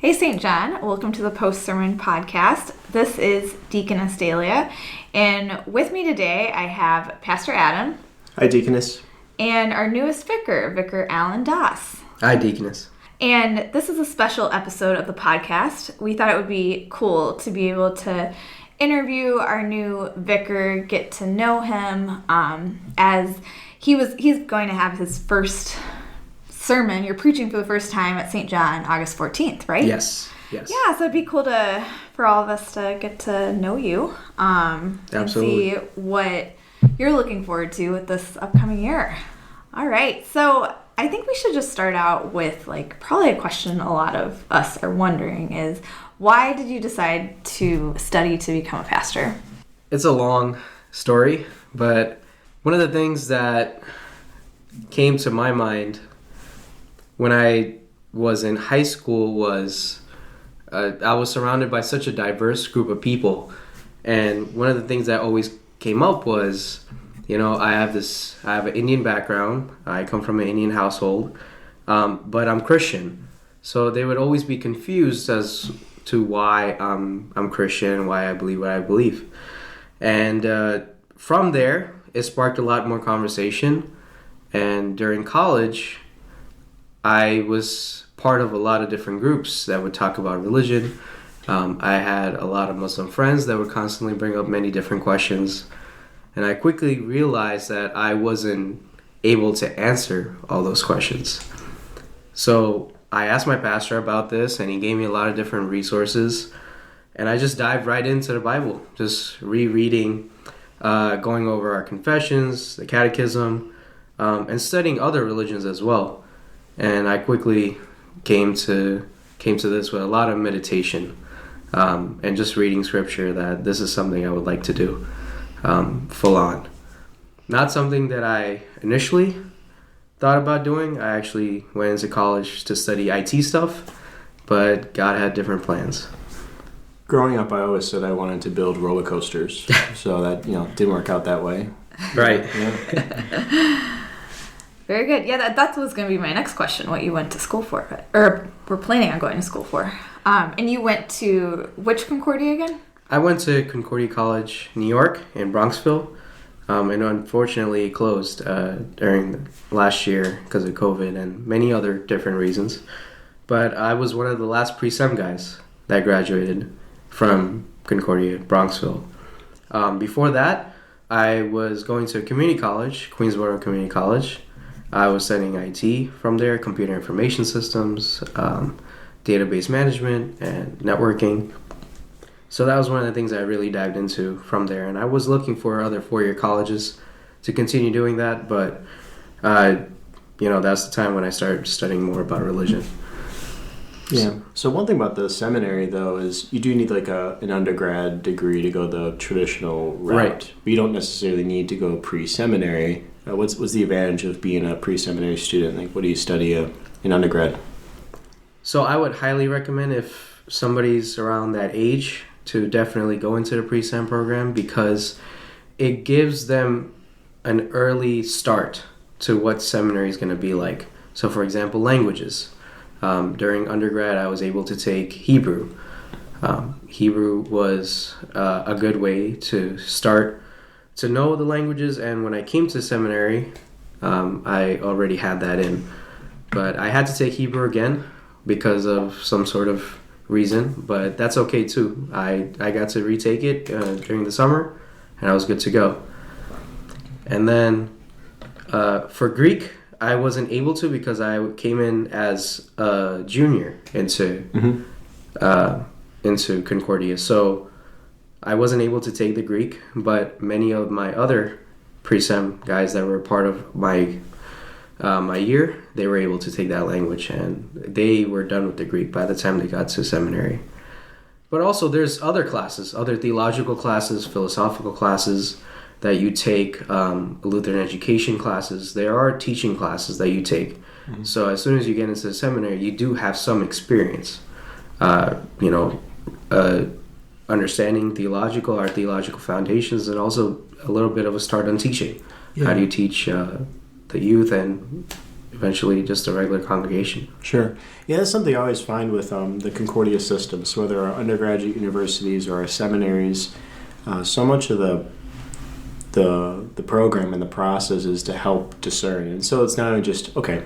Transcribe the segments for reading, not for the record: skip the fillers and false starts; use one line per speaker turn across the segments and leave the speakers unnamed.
Hey, St. John. Welcome to the Post-Sermon Podcast. This is Deaconess Dahlia, and with me today I have Pastor Adam.
Hi, Deaconess.
And our newest vicar, Vicar Allen Dass.
Hi, Deaconess.
And this is a special episode of the podcast. We thought it would be cool to be able to interview our new vicar, get to know him, as he's going to have his first sermon. You're preaching for the first time at St. John, August 14th, right?
Yes.
Yeah, so it'd be cool for all of us to get to know you,
Absolutely.
and see what you're looking forward to with this upcoming year. All right, so I think we should just start out with probably a question a lot of us are wondering is, why did you decide to study to become a pastor?
It's a long story, but one of the things that came to my mind when I was in high school was I was surrounded by such a diverse group of people, and one of the things that always came up was, I have an Indian background. I come from an Indian household, but I'm Christian. So they would always be confused as to why I'm Christian, why I believe what I believe. And from there, it sparked a lot more conversation. And during college, I was part of a lot of different groups that would talk about religion. I had a lot of Muslim friends that would constantly bring up many different questions. And I quickly realized that I wasn't able to answer all those questions. So I asked my pastor about this, and he gave me a lot of different resources. And I just dived right into the Bible, just rereading, going over our confessions, the catechism, and studying other religions as well. And I quickly came to this with a lot of meditation, and just reading scripture, that this is something I would like to do, full on. Not something that I initially thought about doing. I actually went into college to study IT stuff, but God had different plans.
Growing up, I always said I wanted to build roller coasters, so that didn't work out that way.
Right.
Yeah.
Very good. Yeah, that was going to be my next question, what you went to school for, or were planning on going to school for. And you went to which Concordia again?
I went to Concordia College, New York, in Bronxville, and unfortunately it closed during last year because of COVID and many other different reasons. But I was one of the last pre-sem guys that graduated from Concordia, Bronxville. Before that, I was going to community college, Queensboro Community College. I was studying IT from there, computer information systems, database management, and networking. So that was one of the things I really dived into from there. And I was looking for other four-year colleges to continue doing that, but that's the time when I started studying more about religion.
Yeah. So one thing about the seminary, though, is you do need an undergrad degree to go the traditional route.
Right.
But you don't necessarily need to go pre-seminary. What's the advantage of being a pre-seminary student? What do you study in undergrad?
So I would highly recommend, if somebody's around that age, to definitely go into the pre-sem program, because it gives them an early start to what seminary is going to be like. So for example, languages. During undergrad, I was able to take Hebrew. Hebrew was a good way to start to know the languages, and when I came to seminary, I already had that in. But I had to take Hebrew again because of some sort of reason, but that's okay too. I got to retake it during the summer, and I was good to go. And then for Greek, I wasn't able to because I came in as a junior into Concordia, so I wasn't able to take the Greek, but many of my other pre-sem guys that were part of my year, they were able to take that language, and they were done with the Greek by the time they got to seminary. But also there's other classes, other theological classes, philosophical classes that you take, Lutheran education classes. There are teaching classes that you take. Mm-hmm. So as soon as you get into the seminary, you do have some experience, understanding our theological foundations, and also a little bit of a start on teaching. Yeah. How do you teach the youth and eventually just a regular congregation.
Sure. Yeah, that's something I always find with the Concordia systems, whether our undergraduate universities or our seminaries. So much of the program and the process is to help discern. And so it's not only just, okay,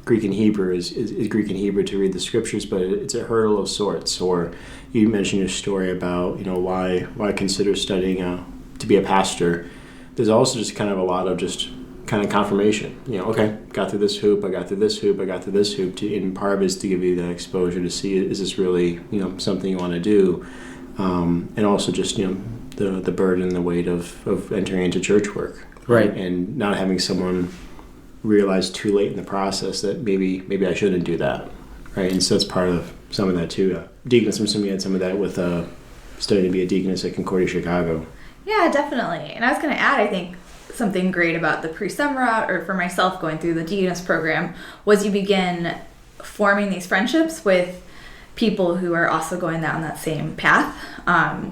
Greek and Hebrew is Greek and Hebrew to read the scriptures, but it's a hurdle of sorts. Or you mentioned your story about, why consider studying to be a pastor. There's also just kind of a lot of just kind of confirmation. Okay, got through this hoop, I got through this hoop, I got through this hoop. And part of it is to give you that exposure to see, is this really, something you want to do? And also just, the burden, the weight of entering into church work.
Right.
And not having someone realize too late in the process that maybe I shouldn't do that. Right. And so it's part of some of that too. Deaconess, I'm assuming you had some of that with studying to be a deaconess at Concordia Chicago.
Yeah, definitely. And I was going to add, I think, something great about the pre-sem route, or for myself going through the deaconess program, was you begin forming these friendships with people who are also going down that same path,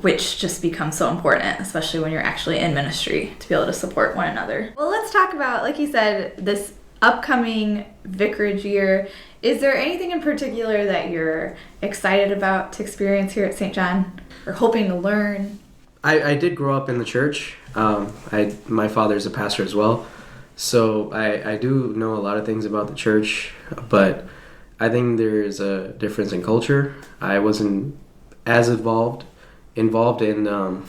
which just becomes so important, especially when you're actually in ministry, to be able to support one another. Well, let's talk about, like you said, this upcoming vicarage year. Is there anything in particular that you're excited about to experience here at St. John, or hoping to learn?
I did grow up in the church. My father's a pastor as well, so I do know a lot of things about the church, but I think there's a difference in culture. I wasn't as involved in a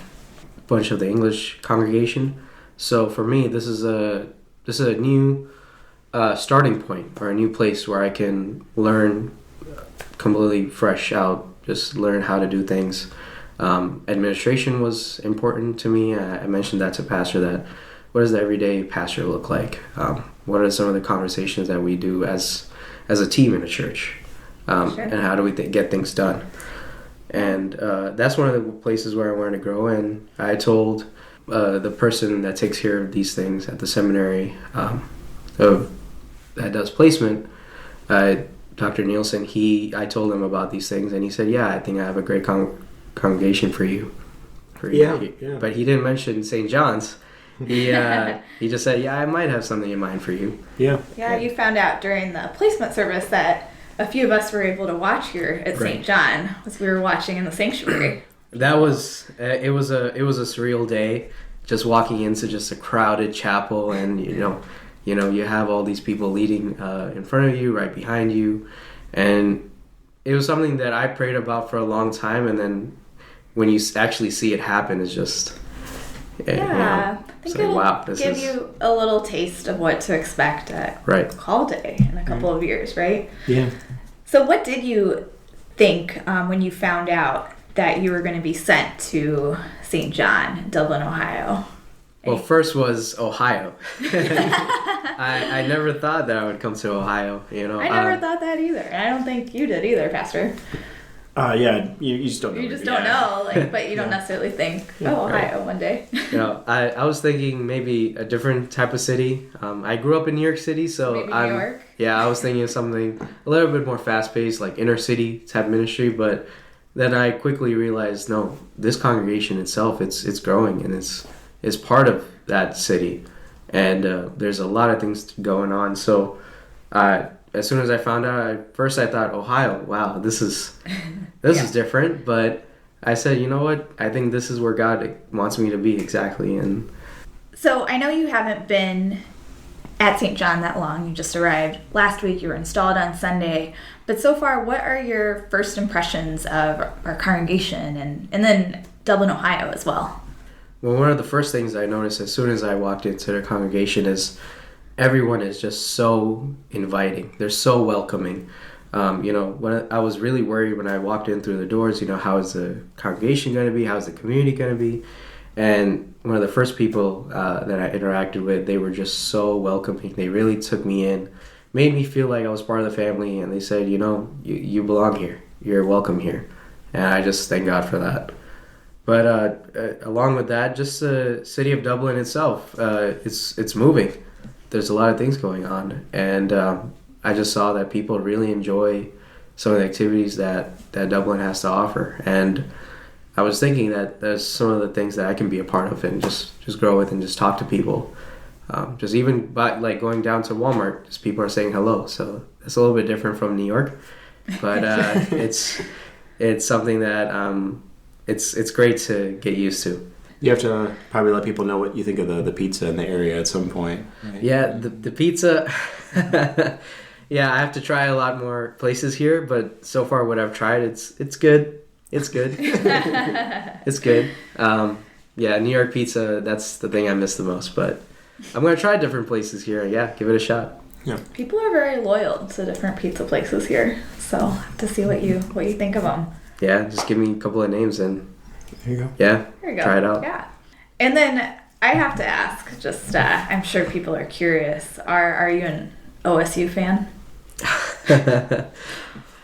bunch of the English congregation, so for me this is a new starting point, or a new place where I can learn completely fresh out, just learn how to do things. Administration was important to me. I mentioned that to Pastor, that what does the everyday pastor look like? What are some of the conversations that we do as a team in a church? Sure. And how do we get things done? And that's one of the places where I wanted to grow. And I told the person that takes care of these things at the seminary that does placement, Dr. Nielsen, I told him about these things, and he said, yeah, I think I have a great congregation for you.
Yeah.
But he didn't mention St. John's. He just said, yeah, I might have something in mind for you.
Yeah.
Yeah, you found out during the placement service that a few of us were able to watch here at St. John, as we were watching in the sanctuary.
That was it was a surreal day, just walking into just a crowded chapel, and you have all these people leading in front of you, right behind you, and it was something that I prayed about for a long time, and then when you actually see it happen, it's just
I think it'll give you a little taste of what to expect at Call Day in a couple of years, right?
Yeah.
So what did you think when you found out that you were going to be sent to St. John, Dublin, Ohio?
Well, first was Ohio. I never thought that I would come to Ohio.
I never thought that either. And I don't think you did either, Pastor.
Yeah, you just don't know.
You just don't know, but you don't necessarily think, Ohio one day.
I was thinking maybe a different type of city. I grew up in New York City, so
maybe New York?
Yeah, I was thinking of something a little bit more fast-paced, like inner city type ministry, but then I quickly realized, no, this congregation itself, it's growing, and it's part of that city, and there's a lot of things going on. So as soon as I found out, at first I thought, Ohio, wow, this is different, but I said, you know what, I think this is where God wants me to be exactly. And
so I know you haven't been at St. John that long. You just arrived last week. You were installed on Sunday. But so far, what are your first impressions of our congregation and then Dublin, Ohio as well?
Well, one of the first things I noticed as soon as I walked into the congregation is everyone is just so inviting. They're so welcoming. When I was really worried when I walked in through the doors, how is the congregation going to be? How's the community going to be? And one of the first people that I interacted with, they were just so welcoming. They really took me in, made me feel like I was part of the family, and they said, you belong here. You're welcome here. And I just thank God for that. But along with that, just the city of Dublin itself, it's moving. There's a lot of things going on, and I just saw that people really enjoy some of the activities that Dublin has to offer. And I was thinking that there's some of the things that I can be a part of and just grow with and just talk to people. Just even by like going down to Walmart, just people are saying hello. So it's a little bit different from New York, but it's something that it's great to get used to.
You have to probably let people know what you think of the pizza in the area at some point. Right?
Yeah, the pizza. Yeah, I have to try a lot more places here, but so far what I've tried, it's good. It's good. It's good. Yeah, New York pizza, that's the thing I miss the most, but I'm going to try different places here. Yeah, give it a shot.
Yeah.
People are very loyal to different pizza places here, so I have to see what you think of them.
Yeah, just give me a couple of names and
There you go.
yeah,
There you go.
try it out.
Yeah. And then I have to ask, just I'm sure people are curious, are you an OSU fan?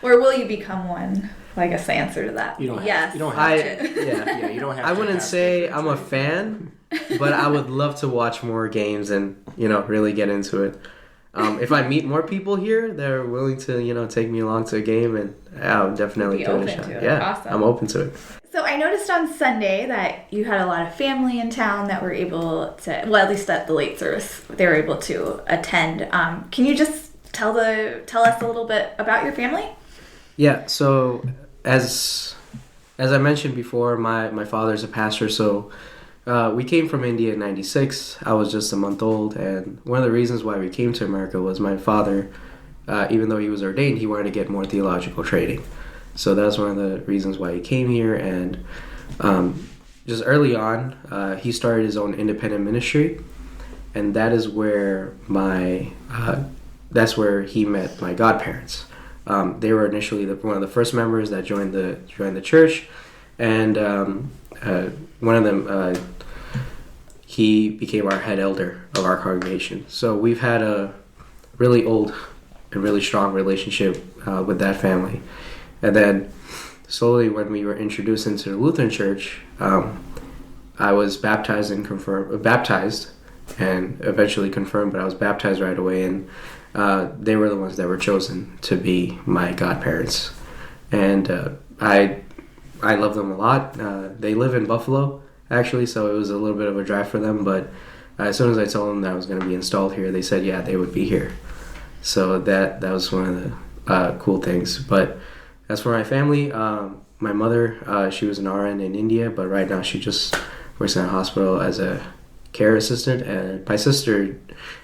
Or will you become one? Well, I guess the answer to that.
You don't have,
yes.
you don't have
Yeah,
you don't have
I
to
wouldn't
have
say
to.
I'm a fan, but I would love to watch more games and, really get into it. If I meet more people here, they're willing to, take me along to a game, and I'll definitely
Be
give it a
open
shot.
to it.
Yeah,
Awesome.
I'm open to it.
So I noticed on Sunday that you had a lot of family in town that were able to, well, at least at the late service, they were able to attend. Can you just tell us a little bit about your family?
Yeah, so as I mentioned before, my father's a pastor, so we came from India in '96. I was just a month old, and one of the reasons why we came to America was my father, even though he was ordained, he wanted to get more theological training. So that's one of the reasons why he came here, and just early on, he started his own independent ministry, and that is where that's where he met my godparents. They were initially one of the first members that joined the church, and one of them he became our head elder of our congregation. So we've had a really old and really strong relationship with that family. And then slowly, when we were introduced into the Lutheran Church, I was baptized and eventually confirmed, but I was baptized right away, and they were the ones that were chosen to be my godparents. And I love them a lot. They live in Buffalo, actually, so it was a little bit of a drive for them, but as soon as I told them that I was going to be installed here, they said, yeah, they would be here. So that was one of the cool things. But as for my family, my mother, she was an RN in India, but right now she just works in a hospital as a care assistant. And my sister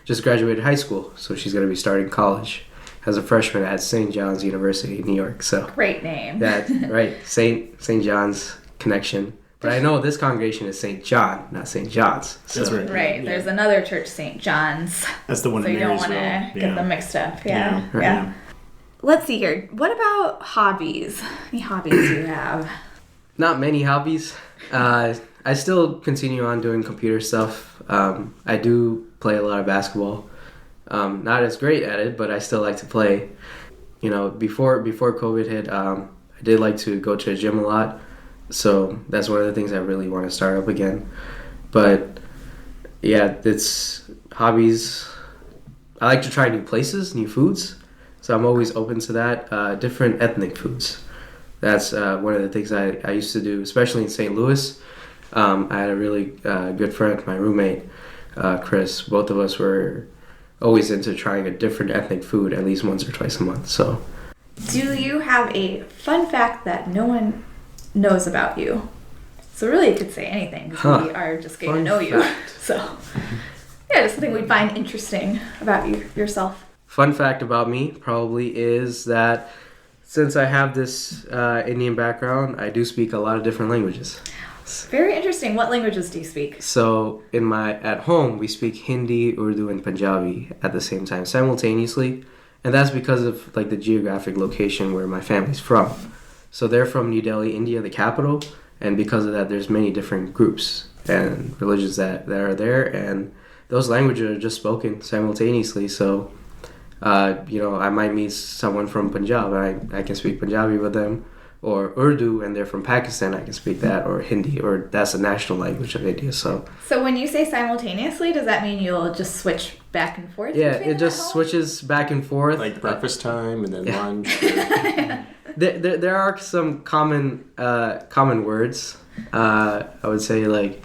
just graduated high school, so she's going to be starting college as a freshman at St. John's University in New York. So
Great name.
that right, St. John's connection. But I know this congregation is St. John, not St. John's. So.
That's right.
Right.
Yeah.
There's another church, St. John's.
That's the one
So
in
you don't want
Marysville.
to get them mixed up. Yeah.
Yeah.
Yeah. Let's see here. What about hobbies? Any hobbies you have?
Not many hobbies. I still continue on doing computer stuff. I do play a lot of basketball. Not as great at it, but I still like to play. Before COVID hit, I did like to go to the gym a lot. So that's one of the things I really want to start up again. But yeah, it's hobbies. I like to try new places, new foods. So I'm always open to that. Different ethnic foods. That's one of the things I used to do, especially in St. Louis. I had a really good friend, my roommate, Chris. Both of us were always into trying a different ethnic food at least once or twice a month. So,
Do you have a fun fact that no one knows about you? So really, you could say anything, because we are just getting to know you. So, yeah, just something we'd find interesting about yourself.
Fun fact about me probably is that since I have this Indian background, I do speak a lot of different languages.
Very interesting. What languages do you speak?
So at home, we speak Hindi, Urdu, and Punjabi at the same time, simultaneously. And that's because of like the geographic location where my family's from. So they're from New Delhi, India, the capital. And because of that, there's many different groups and religions that are there. And those languages are just spoken simultaneously. So, I might meet someone from Punjab and I can speak Punjabi with them. Or Urdu, and they're from Pakistan, I can speak that, or Hindi, or that's the national language of India. So
when you say simultaneously, does that mean you'll just switch back and forth?
Yeah, it just switches back and forth.
Like breakfast time and then lunch.
There are some common words. I would say like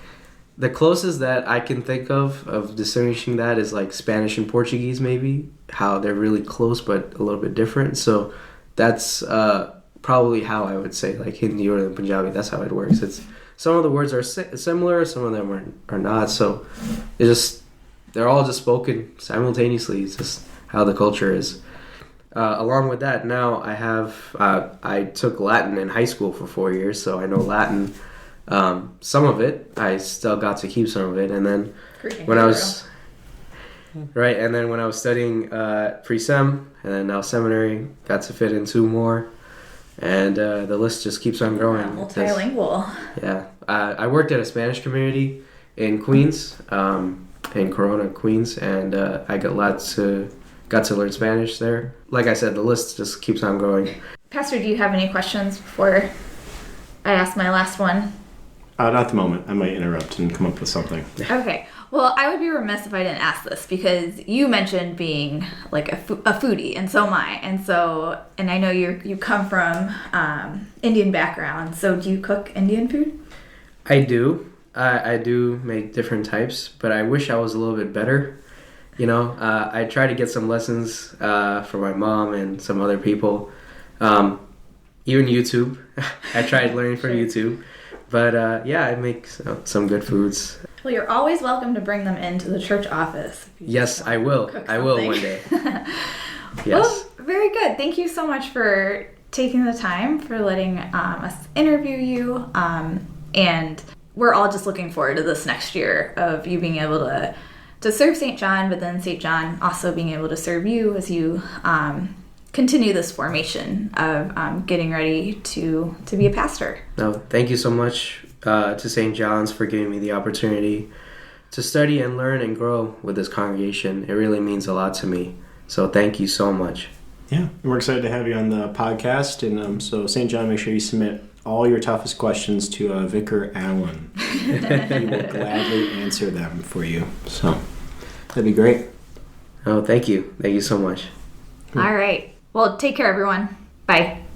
The closest that I can think of distinguishing that is like Spanish and Portuguese, maybe, how they're really close but a little bit different. So that's probably how I would say, like Hindi or the Punjabi, that's how it works. It's some of the words are similar, some of them are not. So they're all just spoken simultaneously. It's just how the culture is. Along with that, now I took Latin in high school for 4 years, so I know Latin. Some of it, I still got to keep some of it, and then when I was studying pre-sem and then now seminary, got to fit in 2 more, and the list just keeps on growing.
Multilingual.
Yeah, I worked at a Spanish community in Queens, in Corona, Queens, and I got to learn Spanish there. Like I said, the list just keeps on growing.
Pastor, do you have any questions before I ask my last one?
Not at the moment. I might interrupt and come up with something.
Okay. Well, I would be remiss if I didn't ask this, because you mentioned being like a foodie, and so am I. And I know you come from Indian background. So do you cook Indian food?
I do. I do make different types, but I wish I was a little bit better. I try to get some lessons from my mom and some other people. Even YouTube. I tried learning from YouTube. But I make some good foods.
Well, you're always welcome to bring them into the church office.
Yes, I will. I will one day. Yes.
Well, very good. Thank you so much for taking the time, for letting us interview you. And we're all just looking forward to this next year of you being able to serve St. John, but then St. John also being able to serve you as you continue this formation of getting ready to be a pastor.
No, thank you so much to St. John's for giving me the opportunity to study and learn and grow with this congregation. It really means a lot to me. So thank you so much.
Yeah, we're excited to have you on the podcast. And so St. John, make sure you submit all your toughest questions to Vicar Allen. He will gladly answer them for you. So that'd be great.
Oh, thank you. Thank you so much.
All right. Well, take care, everyone. Bye.